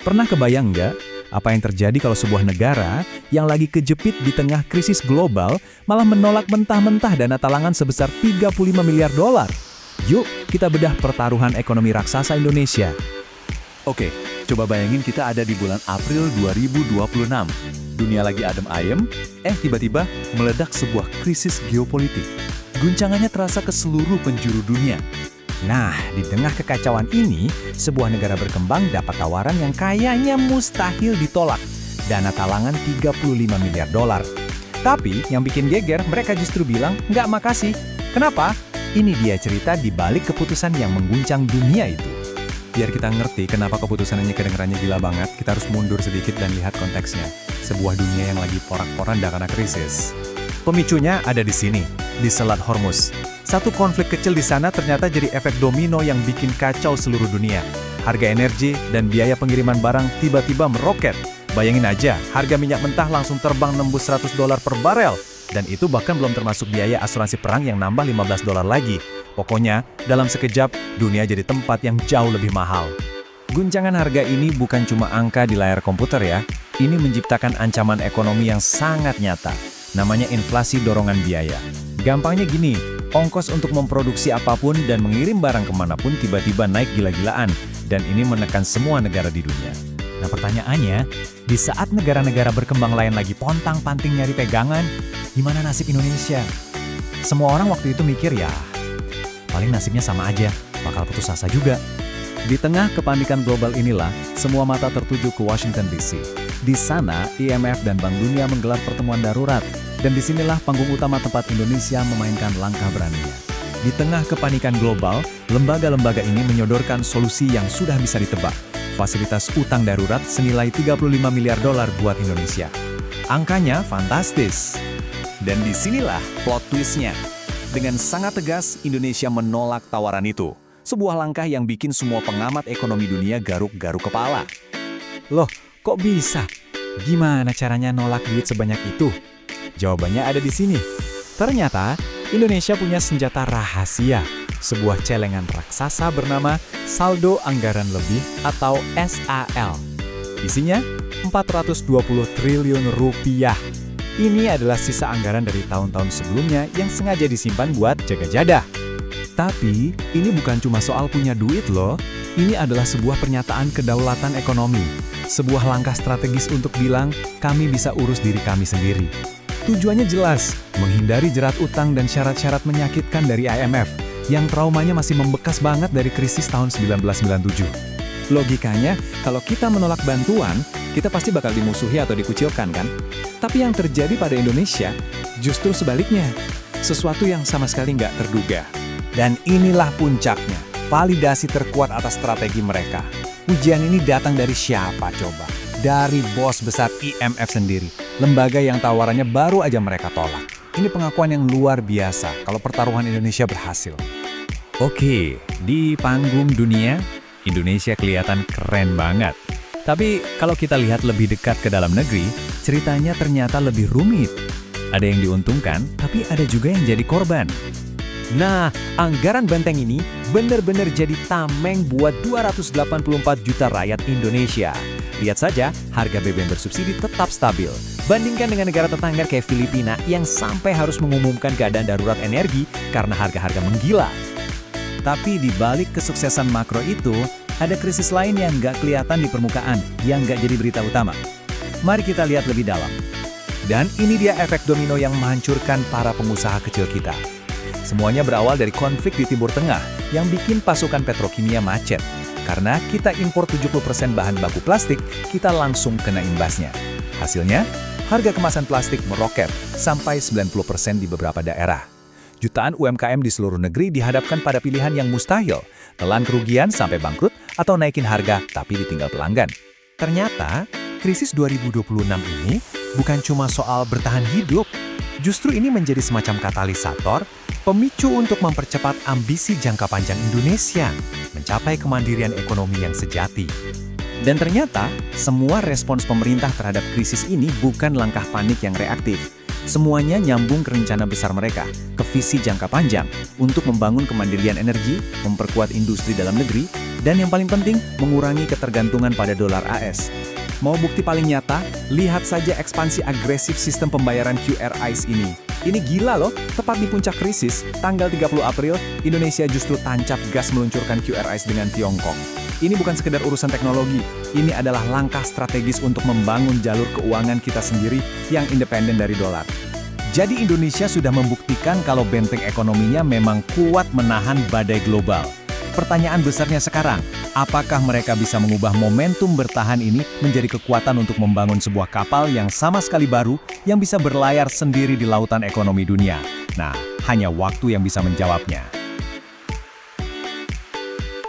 Pernah kebayang nggak apa yang terjadi kalau sebuah negara yang lagi kejepit di tengah krisis global malah menolak mentah-mentah dana talangan sebesar 35 miliar dolar? Yuk, kita bedah pertaruhan ekonomi raksasa Indonesia. Oke, coba bayangin kita ada di bulan April 2026. Dunia lagi adem ayem, tiba-tiba meledak sebuah krisis geopolitik. Guncangannya terasa ke seluruh penjuru dunia. Nah, di tengah kekacauan ini, sebuah negara berkembang dapat tawaran yang kayaknya mustahil ditolak. Dana talangan 35 miliar dolar. Tapi, yang bikin geger, mereka justru bilang, nggak makasih. Kenapa? Ini dia cerita di balik keputusan yang mengguncang dunia itu. Biar kita ngerti kenapa keputusannya kedengarannya gila banget, kita harus mundur sedikit dan lihat konteksnya. Sebuah dunia yang lagi porak-poranda karena krisis. Pemicunya ada di sini, di Selat Hormuz. Satu konflik kecil di sana ternyata jadi efek domino yang bikin kacau seluruh dunia. Harga energi dan biaya pengiriman barang tiba-tiba meroket. Bayangin aja, harga minyak mentah langsung terbang nembus $100 per barel. Dan itu bahkan belum termasuk biaya asuransi perang yang nambah $15 lagi. Pokoknya, dalam sekejap, dunia jadi tempat yang jauh lebih mahal. Guncangan harga ini bukan cuma angka di layar komputer ya. Ini menciptakan ancaman ekonomi yang sangat nyata. Namanya inflasi dorongan biaya. Gampangnya gini, ongkos untuk memproduksi apapun dan mengirim barang kemanapun tiba-tiba naik gila-gilaan. Dan ini menekan semua negara di dunia. Nah pertanyaannya, di saat negara-negara berkembang lain lagi pontang-panting nyari pegangan, gimana nasib Indonesia? Semua orang waktu itu mikir ya, paling nasibnya sama aja, bakal putus asa juga. Di tengah kepanikan global inilah, semua mata tertuju ke Washington DC. Di sana, IMF dan Bank Dunia menggelar pertemuan darurat. Dan disinilah panggung utama tempat Indonesia memainkan langkah beraninya. Di tengah kepanikan global, lembaga-lembaga ini menyodorkan solusi yang sudah bisa ditebak. Fasilitas utang darurat senilai 35 miliar dolar buat Indonesia. Angkanya fantastis. Dan disinilah plot twist-nya. Dengan sangat tegas, Indonesia menolak tawaran itu. Sebuah langkah yang bikin semua pengamat ekonomi dunia garuk-garuk kepala. Loh, kok bisa? Gimana caranya nolak duit sebanyak itu? Jawabannya ada di sini. Ternyata, Indonesia punya senjata rahasia. Sebuah celengan raksasa bernama Saldo Anggaran Lebih atau SAL. Isinya 420 triliun rupiah. Ini adalah sisa anggaran dari tahun-tahun sebelumnya yang sengaja disimpan buat jaga jadah. Tapi, ini bukan cuma soal punya duit loh. Ini adalah sebuah pernyataan kedaulatan ekonomi. Sebuah langkah strategis untuk bilang, kami bisa urus diri kami sendiri. Tujuannya jelas, menghindari jerat utang dan syarat-syarat menyakitkan dari IMF, yang traumanya masih membekas banget dari krisis tahun 1997. Logikanya, kalau kita menolak bantuan, kita pasti bakal dimusuhi atau dikucilkan kan? Tapi yang terjadi pada Indonesia, justru sebaliknya. Sesuatu yang sama sekali nggak terduga. Dan inilah puncaknya, validasi terkuat atas strategi mereka. Ujian ini datang dari siapa coba? Dari bos besar IMF sendiri, lembaga yang tawarannya baru aja mereka tolak. Ini pengakuan yang luar biasa kalau pertaruhan Indonesia berhasil. Oke, di panggung dunia, Indonesia kelihatan keren banget. Tapi kalau kita lihat lebih dekat ke dalam negeri, ceritanya ternyata lebih rumit. Ada yang diuntungkan, tapi ada juga yang jadi korban. Nah, anggaran benteng ini benar-benar jadi tameng buat 284 juta rakyat Indonesia. Lihat saja, harga BBM bersubsidi tetap stabil. Bandingkan dengan negara tetangga kayak Filipina yang sampai harus mengumumkan keadaan darurat energi karena harga-harga menggila. Tapi di balik kesuksesan makro itu, ada krisis lain yang nggak kelihatan di permukaan, yang nggak jadi berita utama. Mari kita lihat lebih dalam. Dan ini dia efek domino yang menghancurkan para pengusaha kecil kita. Semuanya berawal dari konflik di Timur Tengah yang bikin pasokan petrokimia macet. Karena kita impor 70% bahan baku plastik, kita langsung kena imbasnya. Hasilnya, harga kemasan plastik meroket sampai 90% di beberapa daerah. Jutaan UMKM di seluruh negeri dihadapkan pada pilihan yang mustahil, telan kerugian sampai bangkrut atau naikin harga tapi ditinggal pelanggan. Ternyata, krisis 2026 ini bukan cuma soal bertahan hidup. Justru ini menjadi semacam katalisator, pemicu untuk mempercepat ambisi jangka panjang Indonesia, mencapai kemandirian ekonomi yang sejati. Dan ternyata, semua respons pemerintah terhadap krisis ini bukan langkah panik yang reaktif. Semuanya nyambung ke rencana besar mereka, ke visi jangka panjang, untuk membangun kemandirian energi, memperkuat industri dalam negeri, Dan yang paling penting, mengurangi ketergantungan pada dolar AS. Mau bukti paling nyata? Lihat saja ekspansi agresif sistem pembayaran QRIS ini. Ini gila loh, tepat di puncak krisis, tanggal 30 April, Indonesia justru tancap gas meluncurkan QRIS dengan Tiongkok. Ini bukan sekedar urusan teknologi, ini adalah langkah strategis untuk membangun jalur keuangan kita sendiri yang independen dari dolar. Jadi Indonesia sudah membuktikan kalau benteng ekonominya memang kuat menahan badai global. Pertanyaan besarnya sekarang, apakah mereka bisa mengubah momentum bertahan ini menjadi kekuatan untuk membangun sebuah kapal yang sama sekali baru yang bisa berlayar sendiri di lautan ekonomi dunia? Nah, hanya waktu yang bisa menjawabnya.